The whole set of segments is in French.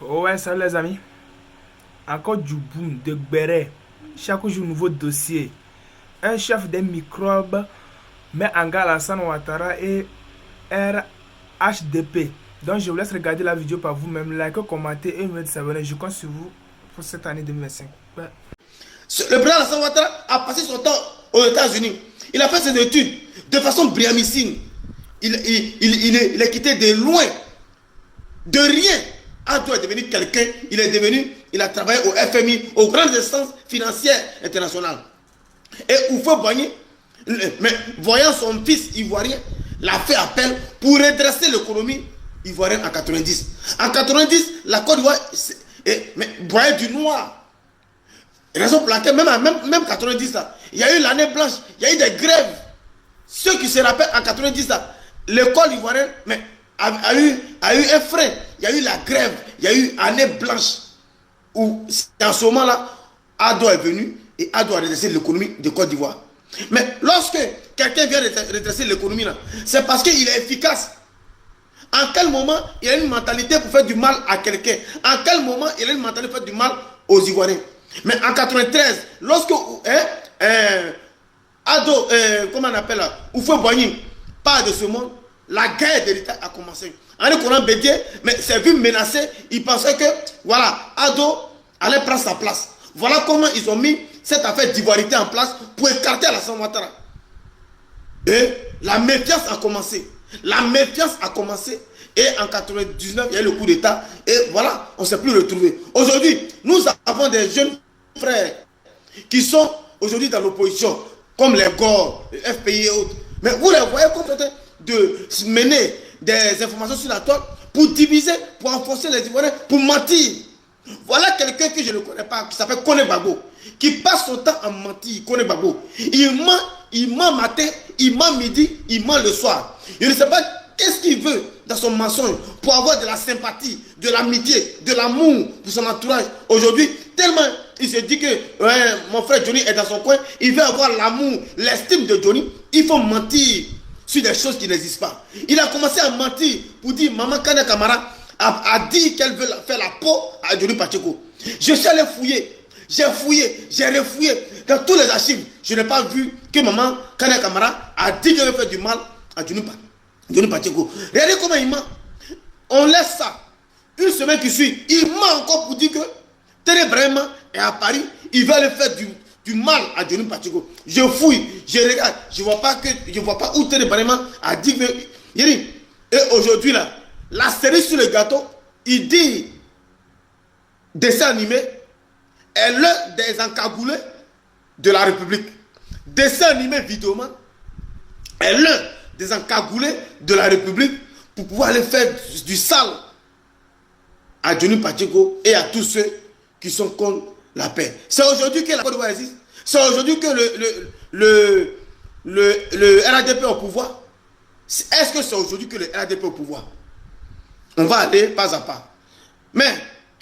Ouais, salut les amis. Encore du boom, de béret. Chaque jour, nouveau dossier. Un chef des microbes met en garde Alassane Ouattara et RHDP. Donc, je vous laisse regarder la vidéo par vous-même. Likez, commentez et me s'abonner. Je compte sur vous pour cette année 2025. Ouais. Le président Alassane Ouattara a passé son temps aux États-Unis. Il a fait ses études de façon brillantissime. Il est quitté de loin, de rien. Ado est devenu quelqu'un. Il a travaillé au FMI, aux grandes instances financières internationales. Et Oufo Boigny, mais voyant son fils ivoirien, l'a fait appel pour redresser l'économie ivoirienne en 90. En 90, la Côte d'Ivoire voyait du noir. Raison pour laquelle, même 90, là, il y a eu l'année blanche, il y a eu des grèves. Ceux qui se rappellent en 90, là, l'école ivoirienne a eu un frein. Il y a eu la grève, il y a eu année blanche. Où, en ce moment-là, Ado est venu et Ado a redressé l'économie de Côte d'Ivoire. Mais lorsque quelqu'un vient redresser l'économie, c'est parce qu'il est efficace. En quel moment il a une mentalité pour faire du mal à quelqu'un? En quel moment il a une mentalité pour faire du mal aux Ivoiriens? Mais en 93, lorsque Ado, comment on appelle là, Oufo Boigny part de ce monde, la guerre de l'État a commencé. Henri Konan Bédié, mais s'est vu menacé, il pensait que, voilà, Ado allait prendre sa place. Voilà comment ils ont mis cette affaire d'ivoirité en place pour écarter Alassane Ouattara. Et la méfiance a commencé. La méfiance a commencé. Et en 99, il y a eu le coup d'État. Et voilà, on ne s'est plus retrouvé. Aujourd'hui, nous avons des jeunes frères qui sont aujourd'hui dans l'opposition, comme les GOR, les FPI et autres. Mais vous les voyez comme en train de mener des informations sur la toile pour diviser, pour enfoncer les Ivoiriens, pour mentir. Voilà quelqu'un que je ne connais pas, qui s'appelle Kone Gbagbo, qui passe son temps à mentir. Kone Gbagbo. Il ment matin, il ment midi, il ment le soir. Je ne sais pas qu'est-ce qu'il veut dans son mensonge pour avoir de la sympathie, de l'amitié, de l'amour pour son entourage. Aujourd'hui, tellement il se dit que mon frère Johnny est dans son coin, il veut avoir l'amour, l'estime de Johnny, il faut mentir sur des choses qui n'existent pas. Il a commencé à mentir pour dire Maman Kane Camara a dit qu'elle veut faire la peau à Johnny Pacheco. Je suis allé fouiller, j'ai fouillé, j'ai refouillé dans tous les archives. Je n'ai pas vu que Maman Kane Camara a dit qu'elle veut faire du mal à Johnny Pacheco. Regardez comment il ment. On laisse ça. Une semaine qui suit, il ment encore pour dire que Tere Brahima est à Paris, il va aller faire du mal à Johnny Pacheco. Je fouille, je regarde, je ne vois pas où Tere Brahima a dit que. Et aujourd'hui, là, la série sur le gâteau, il dit dessin animé est l'un des encagoulés de la République. Dessin animé vidéoman est l'un des encagoulés de la République pour pouvoir aller faire du sale à Johnny Pacheco et à tous ceux qui sont contre la paix. C'est aujourd'hui que la Côte d'Ivoire existe. C'est aujourd'hui que le RADP est au pouvoir. Est-ce que c'est aujourd'hui que le RADP est au pouvoir? On va aller pas à pas. Mais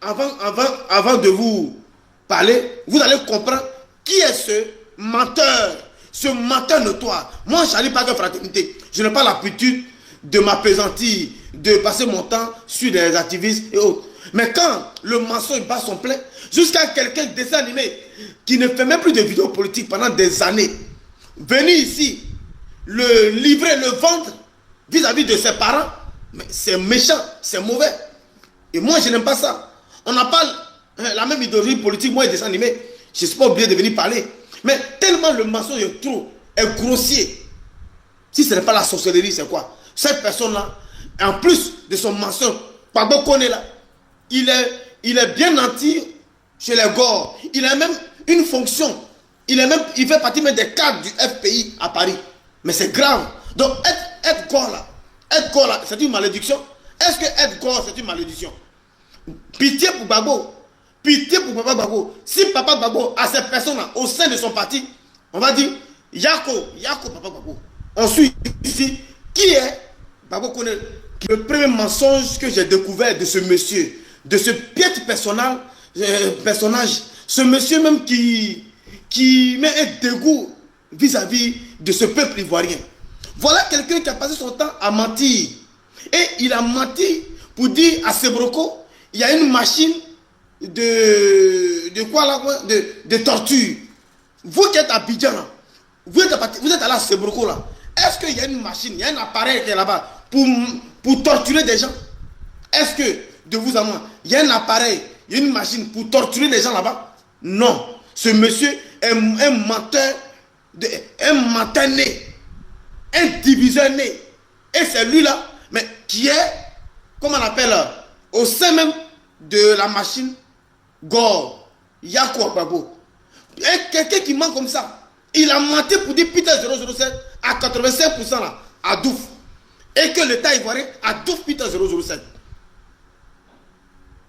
avant de vous parler, vous allez comprendre qui est ce menteur notoire. Moi, je n'arrive pas de fraternité. Je n'ai pas l'habitude de m'apaisantir, de passer mon temps sur des activistes et autres. Mais quand le mensonge bat son plein, jusqu'à quelqu'un de dessin animé qui ne fait même plus de vidéos politiques pendant des années, venir ici, le livrer, le vendre vis-à-vis de ses parents, mais c'est méchant, c'est mauvais. Et moi, je n'aime pas ça. On n'a pas la même idéologie politique, moi et dessin animé. Je ne suis pas obligé de venir parler. Mais tellement le mensonge est grossier. Si ce n'est pas la sorcellerie, c'est quoi? Cette personne-là, en plus de son mensonge, Gbagbo Kone là, il est bien nanti chez les GOR. Il a même une fonction. Il fait partie même des cadres du FPI à Paris. Mais c'est grave. Donc, être GOR là, c'est une malédiction. Est-ce que être GOR, c'est une malédiction? Pitié pour Gbagbo. Pitié pour Papa Gbagbo. Si Papa Gbagbo a ces personnes-là au sein de son parti, on va dire Yako Papa Gbagbo. On suit ici qui est Gbagbo Kone. Le premier mensonge que j'ai découvert de ce monsieur, de ce piètre personnage, ce monsieur même qui met un dégoût vis-à-vis de ce peuple ivoirien. Voilà quelqu'un qui a passé son temps à mentir. Et il a menti pour dire à Sebroko, il y a une machine de quoi là, de torture. Vous qui êtes à Abidjan, là, vous êtes allé à Sebroko là. Est-ce qu'il y a une machine, il y a un appareil qui est là-bas pour torturer des gens? Est-ce que, de vous à moi, il y a un appareil, il y a une machine pour torturer les gens là-bas? Non. Ce monsieur est un menteur, un menteur né, un diviseur né. Et c'est lui-là, mais qui est, comment on appelle, au sein même de la machine Gore, Yako Babo. Et quelqu'un qui ment comme ça, il a menti pour dire Peter 007 à 85% là, à Douf. Et que l'État ivoirien a Douf Peter 007.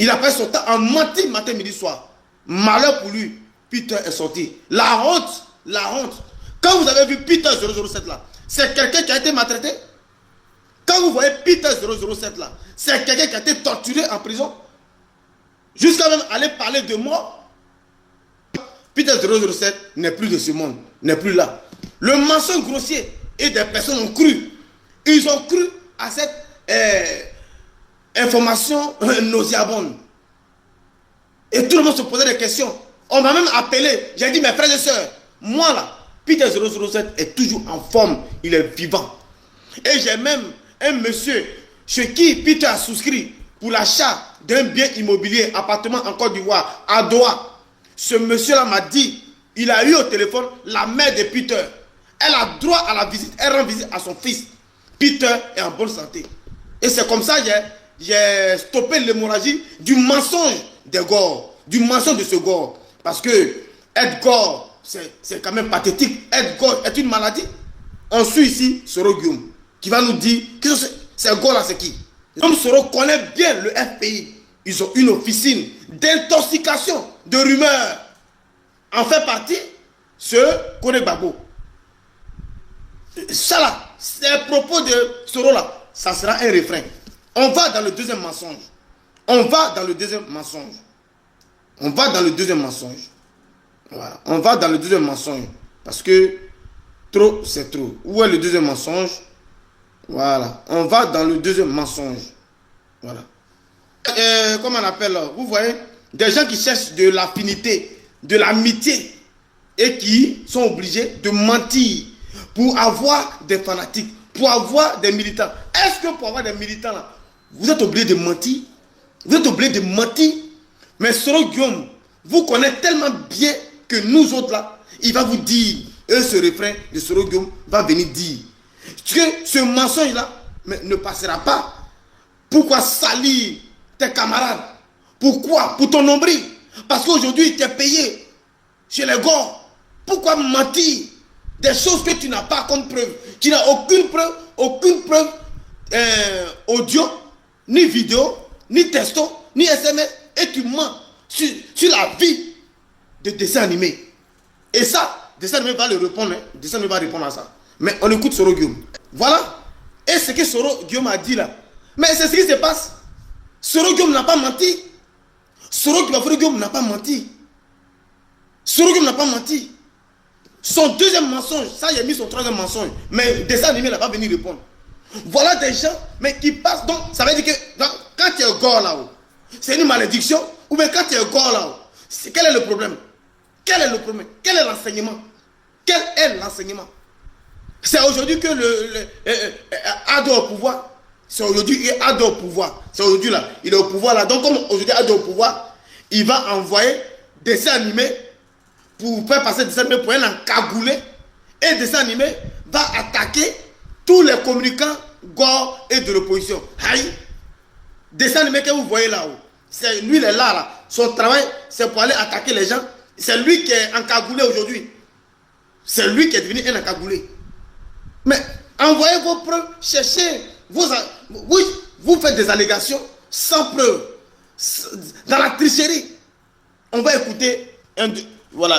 Il a fait son temps en menti matin, midi, soir. Malheur pour lui, Peter est sorti. La honte, la honte. Quand vous avez vu Peter 007 là, c'est quelqu'un qui a été maltraité. Quand vous voyez Peter 007 là, c'est quelqu'un qui a été torturé en prison. Jusqu'à même aller parler de mort. Peter 007 n'est plus de ce monde, n'est plus là. Le mensonge grossier et des personnes ont cru. Ils ont cru à cette information nauséabonde. Et tout le monde se posait des questions. On m'a même appelé. J'ai dit, mes frères et sœurs, moi là, Peter 007 est toujours en forme. Il est vivant. Et j'ai même un monsieur chez qui Peter a souscrit pour l'achat d'un bien immobilier, appartement en Côte d'Ivoire, à Doha. Ce monsieur-là m'a dit, il a eu au téléphone la mère de Peter. Elle a droit à la visite. Elle rend visite à son fils. Peter est en bonne santé. Et c'est comme ça que j'ai stoppé l'hémorragie du mensonge de Gore. Du mensonge de ce Gore. Parce que Gore, c'est quand même pathétique. Gore est une maladie. On suit ici Soro Guillaume qui va nous dire que c'est Gore là, c'est qui? Comme Soro connaît bien le FPI, ils ont une officine d'intoxication, de rumeurs. En fait partie ce Kone Gbagbo. Ça là, ces propos de Soro là, ça sera un refrain. On va dans le deuxième mensonge. On va dans le deuxième mensonge. On va dans le deuxième mensonge. Voilà. On va dans le deuxième mensonge. Parce que trop, c'est trop. Où est le deuxième mensonge? Voilà. On va dans le deuxième mensonge. Voilà. Comment on appelle? Vous voyez, des gens qui cherchent de l'affinité, de l'amitié et qui sont obligés de mentir pour avoir des fanatiques, pour avoir des militants. Est-ce que pour avoir des militants là, vous êtes obligé de mentir? Vous êtes obligé de mentir? Mais Soro Guillaume vous connaît tellement bien que nous autres là, il va vous dire, et ce refrain de Soro Guillaume va venir dire que ce mensonge là ne passera pas. Pourquoi salir tes camarades? Pourquoi? Pour ton nombril. Parce qu'aujourd'hui tu es payé chez les Gore. Pourquoi mentir des choses que tu n'as pas comme preuve? Tu n'as aucune preuve audio, ni vidéo, ni texto, ni SMS, et tu mens sur la vie de dessin animé. Et ça, dessin animé va le répondre, hein? Dessin animé va répondre à ça. Mais on écoute Soro Guillaume. Voilà. Et ce que Soro Guillaume a dit là. Mais c'est ce qui se passe. Soro Guillaume n'a pas menti. Soro Guillaume n'a pas menti. Soro Guillaume n'a pas menti. Son deuxième mensonge, ça il a mis son troisième mensonge. Mais le dessin animé n'a pas venu répondre. Voilà des gens mais qui passent. Donc ça veut dire que donc, quand tu es Gore là-haut, c'est une malédiction. Ou bien quand tu es Gore là-haut, quel est le problème? Quel est le problème? Quel est l'enseignement? Quel est l'enseignement? C'est aujourd'hui que Ado au pouvoir. C'est aujourd'hui qu'il est Ado au pouvoir. C'est aujourd'hui là. Il est au pouvoir là. Donc comme aujourd'hui Ado au pouvoir, il va envoyer des dessins animés pour faire passer des dessins animés pour un encagoulé. Et le dessin animé va attaquer tous les communicants Gore et de l'opposition. Aïe! Dessin animé que vous voyez là-haut. C'est lui, il est là. Son travail, c'est pour aller attaquer les gens. C'est lui qui est encagoulé aujourd'hui. C'est lui qui est devenu un encagoulé. Mais envoyez vos preuves, cherchez. Vous faites des allégations sans preuve. Dans la tricherie. On va écouter comment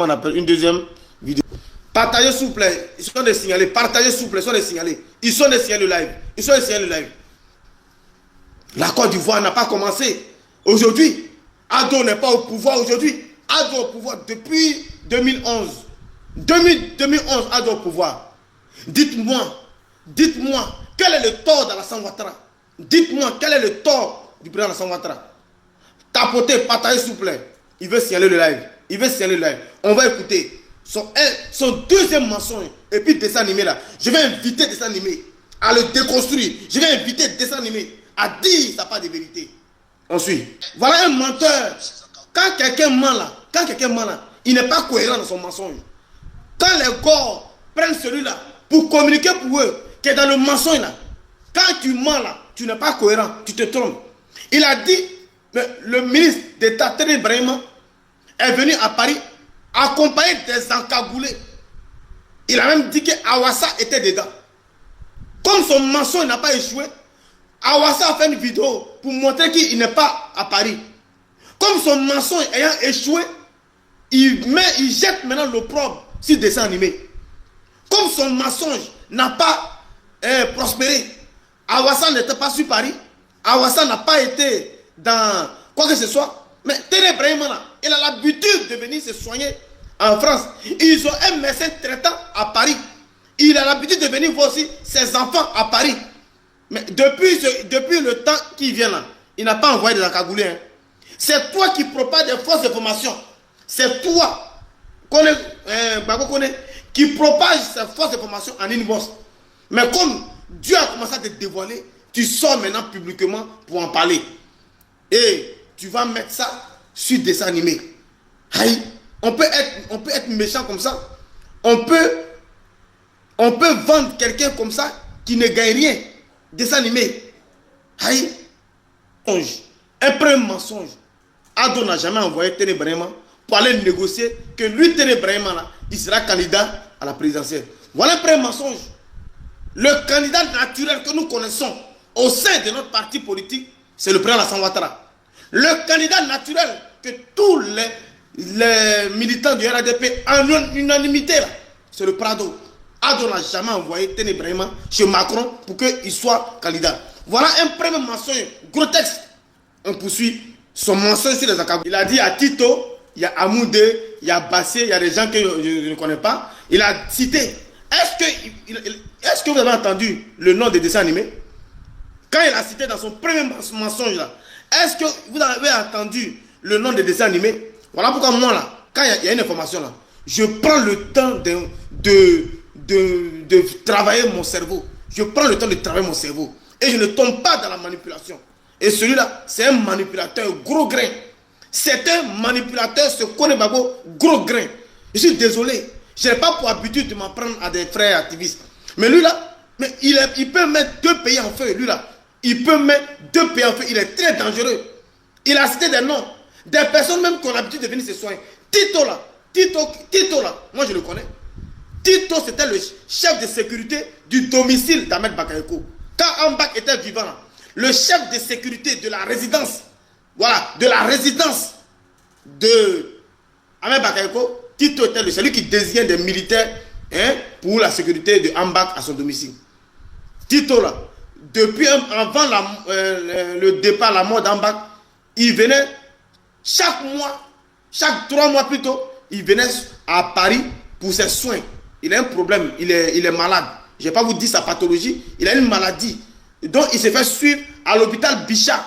on appelle une deuxième vidéo. Partagez s'il vous plaît. Ils sont des signalés. Partagez s'il vous plaît. Ils sont des signalés. Ils sont des signalés live. Ils sont des signalés live. La Côte d'Ivoire n'a pas commencé. Aujourd'hui, Ado n'est pas au pouvoir aujourd'hui. Ado au pouvoir depuis 2011. 2011, Ado au pouvoir. Dites-moi, quel est le tort d'Alassane Ouattara? Dites-moi, quel est le tort du président Alassane Ouattara. Tapotez, partagez s'il vous plaît. Il veut signaler le live. Il veut signaler le live. On va écouter son deuxième mensonge. Et puis dessin animé là. Je vais inviter dessin animé à le déconstruire. Je vais inviter dessin animé à dire ça pas de vérité. On suit. Voilà un menteur. Quand quelqu'un ment là, il n'est pas cohérent dans son mensonge. Quand les corps prennent celui-là pour communiquer pour eux, qui est dans le mensonge là, quand tu mens là, tu n'es pas cohérent, tu te trompes. Il a dit, le ministre d'État Téné Brahima est venu à Paris accompagné des encagoulés. Il a même dit que Awassa était dedans. Comme son mensonge n'a pas échoué, Awassa a fait une vidéo pour montrer qu'il n'est pas à Paris. Comme son mensonge ayant échoué, il jette maintenant l'opprobre sur le dessin animé. Comme son mensonge n'a pas prospéré, Awassa n'était pas sur Paris, Awassa n'a pas été dans quoi que ce soit, mais Téné Brahima, il a l'habitude de venir se soigner en France. Ils ont un médecin traitant à Paris. Il a l'habitude de venir voir aussi ses enfants à Paris. Mais depuis le temps qu'il vient là, il n'a pas envoyé des encagoulés. Hein. C'est toi qui propages des fausses informations. C'est toi qui propage ces fausses informations en inbox. Mais comme Dieu a commencé à te dévoiler, tu sors maintenant publiquement pour en parler. Et tu vas mettre ça sur dessin animé. Aïe, on peut être méchant comme ça. On peut vendre quelqu'un comme ça qui ne gagne rien. Dessin animé. Aïe. Un premier mensonge. Ado n'a jamais envoyé Téné Brahima pour aller négocier que lui, Téné Brahima, là, il sera candidat à la présidentielle. Voilà un premier mensonge. Le candidat naturel que nous connaissons au sein de notre parti politique, c'est le président Alassane Ouattara. Le candidat naturel que tous les militants du RADP en unanimité, c'est le Prado. Ado n'a jamais envoyé Téné Brahima chez Macron pour qu'il soit candidat. Voilà un premier mensonge grotesque. On poursuit son mensonge sur les accablés. Il a dit à Tito, il y a Amoudé, il y a Bassé, il y a des gens que je ne connais pas. Il a cité. Est-ce que vous avez entendu le nom des dessins animés? Quand il a cité dans son premier mensonge là, est-ce que vous avez entendu le nom des dessins animés? Voilà pourquoi moi là, quand il y a une information là, je prends le temps de travailler mon cerveau. Je prends le temps de travailler mon cerveau. Et je ne tombe pas dans la manipulation. Et celui-là, c'est un manipulateur gros grain. C'est un manipulateur, ce Konebabo, gros grain. Je suis désolé. Je n'ai pas pour habitude de m'en prendre à des frères activistes. Mais lui là, mais il peut mettre deux pays en feu. Lui là, il peut mettre deux pays en feu. Il est très dangereux. Il a cité des noms. Des personnes même qui ont l'habitude de venir se soigner. Tito là, moi je le connais. Tito, c'était le chef de sécurité du domicile d'Ahmed Bakayoko. Quand Ambak était vivant là, le chef de sécurité de la résidence, voilà, de la résidence de Ahmed Bakayoko, Tito était celui qui désignait des militaires pour la sécurité de Ambak à son domicile. Tito là, depuis avant le départ, la mort d'Ambak, il venait chaque mois, chaque 3 mois plus tôt, il venait à Paris pour ses soins. Il a un problème, il est malade. Je ne vais pas vous dire sa pathologie, il a une maladie. Donc il se fait suivre à l'hôpital Bichat.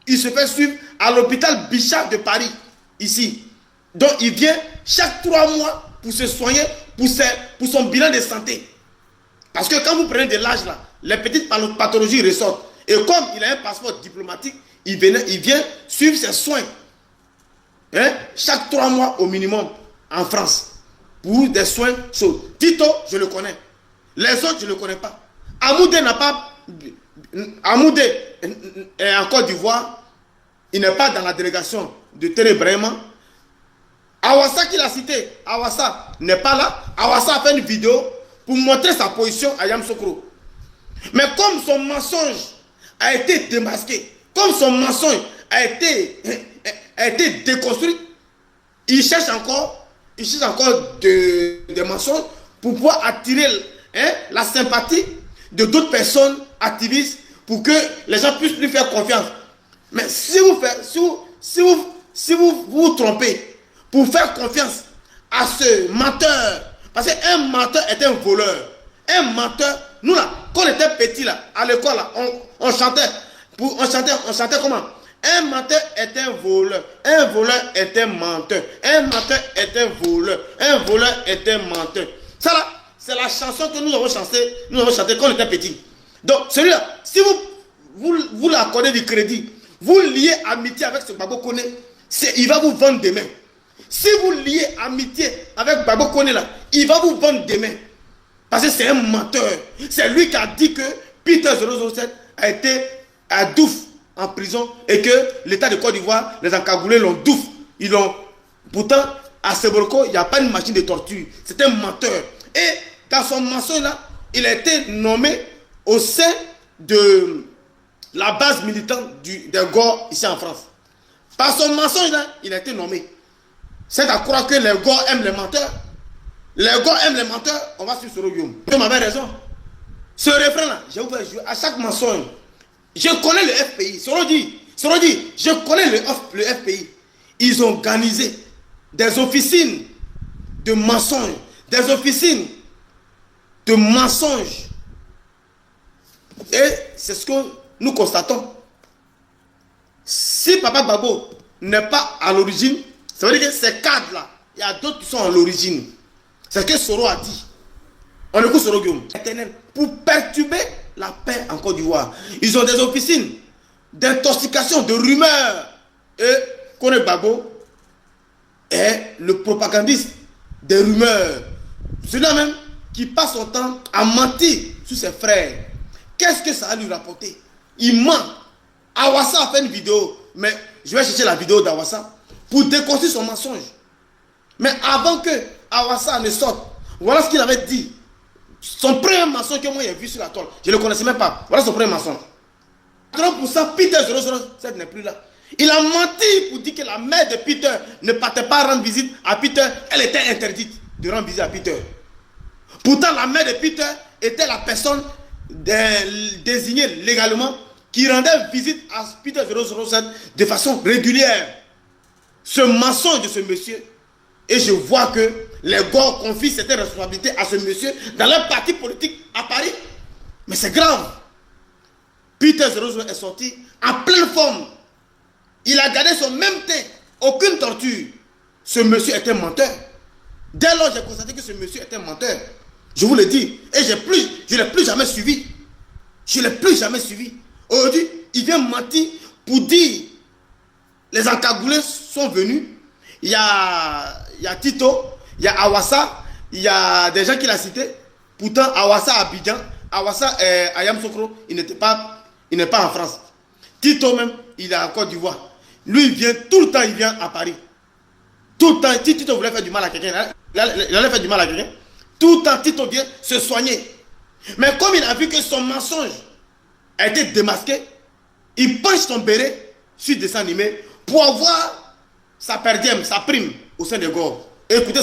Il se fait suivre à l'hôpital Bichat de Paris, ici. Donc il vient chaque 3 mois pour se soigner, pour son bilan de santé. Parce que quand vous prenez de l'âge là, les petites pathologies ressortent. Et comme il a un passeport diplomatique, il vient suivre ses soins. Chaque 3 mois au minimum en France. Pour des soins chauds. Tito, je le connais. Les autres, je ne le connais pas. Amoudé n'a pas... Amoudé est en Côte d'Ivoire. Il n'est pas dans la délégation de Téné Brahima. Awassa qui l'a cité, Awassa n'est pas là. Awassa a fait une vidéo pour montrer sa position à Yamoussoukro. Mais comme son mensonge a été démasqué, comme son mensonge a été déconstruit, il cherche encore des mensonges pour pouvoir attirer la sympathie de d'autres personnes activistes pour que les gens puissent lui faire confiance. Mais si vous vous trompez pour faire confiance à ce menteur, parce qu'un menteur est un voleur. Un menteur, nous là, quand on était petits là, à l'école là, on chantait comment? Un menteur est un voleur. Un voleur est un menteur. Un menteur est un voleur. Un voleur est un menteur. Ça là, c'est la chanson que nous avons chantée quand on était petits. Donc, celui-là, si vous l'accordez du crédit, vous liez amitié avec ce Babo Koné, il va vous vendre demain. Si vous liez amitié avec Babo Koné là, il va vous vendre demain. Parce que c'est un menteur. C'est lui qui a dit que Peter 007 a été à Douf en prison et que l'État de Côte d'Ivoire, les encagoulés l'ont Douf. Pourtant, à Seborko, il n'y a pas une machine de torture. C'est un menteur. Et dans son mensonge là, il a été nommé au sein de la base militante des Gor ici en France. Par son mensonge là, il a été nommé. C'est à croire que les Gor aiment les menteurs. Les Gor aiment les menteurs, on va suivre Soro Guillaume. Tu m'avais raison. Ce refrain là, je vous vais jouer à chaque mensonge. Je connais le FPI. Soro dit, je connais le FPI. Ils ont organisé des officines de mensonges. Des officines de mensonges. Et c'est ce que nous constatons. Si Papa Babo n'est pas à l'origine, ça veut dire que ces cadres-là, il y a d'autres qui sont à l'origine. C'est ce que Soro a dit. On écoute Soro Guillaume. Pour perturber la paix en Côte d'Ivoire. Ils ont des officines d'intoxication, de rumeurs. Et Kone Babo est le propagandiste des rumeurs. Celui-là même qui passe son temps à mentir sur ses frères. Qu'est-ce que ça a lui rapporté? Il ment. Awassa a fait une vidéo, mais je vais chercher la vidéo d'Awassa pour déconstruire son mensonge. Mais avant que Awassa ne sorte, voilà ce qu'il avait dit. Son premier mensonge que moi j'ai vu sur la toile, je ne le connaissais même pas. Voilà son premier mensonge. 30% Peter 007 n'est plus là. Il a menti pour dire que la mère de Peter ne partait pas rendre visite à Peter. Elle était interdite de rendre visite à Peter. Pourtant, la mère de Peter était la personne désignée légalement qui rendait visite à Peter 007 de façon régulière. Ce mensonge de ce monsieur, et je vois que les Gor confient cette responsabilité à ce monsieur dans leur parti politique à Paris. Mais c'est grave. Peter 007 est sorti en pleine forme. Il a gardé son même teint. Aucune torture. Ce monsieur est un menteur. Dès lors, j'ai constaté que ce monsieur est un menteur. Je vous le dis. Et je ne l'ai plus jamais suivi. Je ne l'ai plus jamais suivi. Aujourd'hui, il vient mentir pour dire les encagoulés sont venus. Il y a Tito, il y a Awassa, il y a des gens qui l'ont cité. Pourtant, Awassa à Abidjan, Awassa à Yamoussoukro, il n'est pas en France. Tito même, il est en Côte d'Ivoire. Lui, il vient tout le temps, il vient à Paris. Tout le temps, si Tito voulait faire du mal à quelqu'un, il allait faire du mal à quelqu'un. Tout le temps, Tito vient se soigner. Mais comme il a vu que son mensonge a été démasqué, il penche son béret sur des dessin animé pour avoir sa perdième, sa prime au sein des Gor. Écoutez